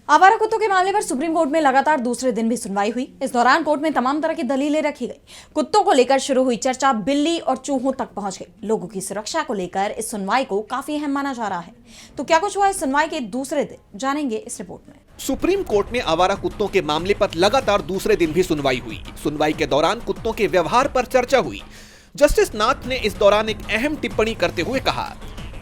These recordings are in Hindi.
आवारा कुत्तों के मामले पर सुप्रीम कोर्ट में लगातार दूसरे दिन भी सुनवाई हुई। इस दौरान कोर्ट में तमाम तरह की दलीलें रखी गई। कुत्तों को लेकर शुरू हुई चर्चा बिल्ली और चूहों तक पहुंच गई। लोगों की सुरक्षा को लेकर इस सुनवाई को काफी अहम माना जा रहा है। तो क्या कुछ हुआ इस सुनवाई के दूसरे दिन, जानेंगे इस रिपोर्ट में। सुप्रीम कोर्ट में आवारा कुत्तों के मामले पर लगातार दूसरे दिन भी सुनवाई हुई। सुनवाई के दौरान कुत्तों के व्यवहार पर चर्चा हुई। जस्टिस नाथ ने इस दौरान एक अहम टिप्पणी करते हुए कहा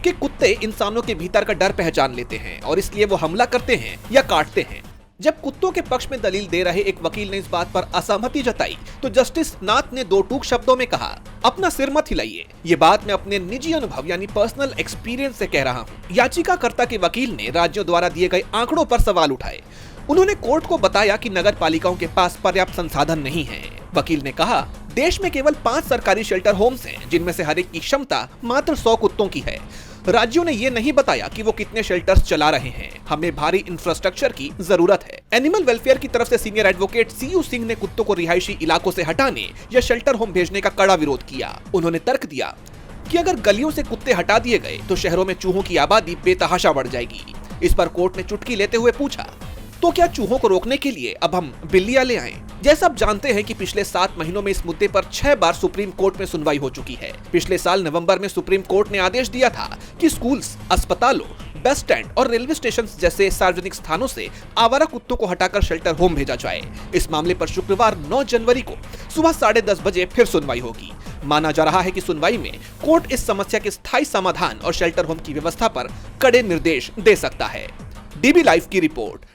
कि कुत्ते इंसानों के भीतर का डर पहचान लेते हैं और इसलिए वो हमला करते हैं या काटते हैं। जब कुत्तों के पक्ष में दलील दे रहे एक वकील ने इस बात पर असहमति जताई तो जस्टिस नाथ ने दो टूक शब्दों में कहा, अपना सिर मत हिलाइए, ये बात मैं अपने निजी अनुभव यानी पर्सनल एक्सपीरियंस से कह रहा हूँ। याचिकाकर्ता के वकील ने राज्यों द्वारा दिए गए आंकड़ों पर सवाल उठाए। उन्होंने कोर्ट को बताया कि नगर पालिकाओं के पास पर्याप्त संसाधन नहीं है। वकील ने कहा, देश में केवल 5 सरकारी शेल्टर होम्स हैं, जिनमें से हर एक की क्षमता मात्र 100 कुत्तों की है। राज्यों ने ये नहीं बताया कि वो कितने शेल्टर्स चला रहे हैं। हमें भारी इंफ्रास्ट्रक्चर की जरूरत है। एनिमल वेलफेयर की तरफ से सीनियर एडवोकेट सीयू सिंह ने कुत्तों को रिहायशी इलाकों से हटाने या शेल्टर होम भेजने का कड़ा विरोध किया। उन्होंने तर्क दिया कि अगर गलियों से कुत्ते हटा दिए गए तो शहरों में चूहों की आबादी बेतहाशा बढ़ जाएगी। इस पर कोर्ट ने चुटकी लेते हुए पूछा, तो क्या चूहों को रोकने के लिए अब हम बिल्लियां ले आएं? जैसा आप जानते हैं कि पिछले 7 महीनों में इस मुद्दे पर 6 बार सुप्रीम कोर्ट में सुनवाई हो चुकी है। पिछले साल नवंबर में सुप्रीम कोर्ट ने आदेश दिया था कि स्कूल्स, अस्पतालों, बस स्टैंड और रेलवे स्टेशन जैसे सार्वजनिक स्थानों से आवारा कुत्तों को हटाकर शेल्टर होम भेजा जाए। इस मामले पर शुक्रवार 9 जनवरी को सुबह 10:30 बजे फिर सुनवाई होगी। माना जा रहा है कि सुनवाई में कोर्ट इस समस्या के स्थायी समाधान और शेल्टर होम की व्यवस्था पर कड़े निर्देश दे सकता है। डीबी लाइव की रिपोर्ट।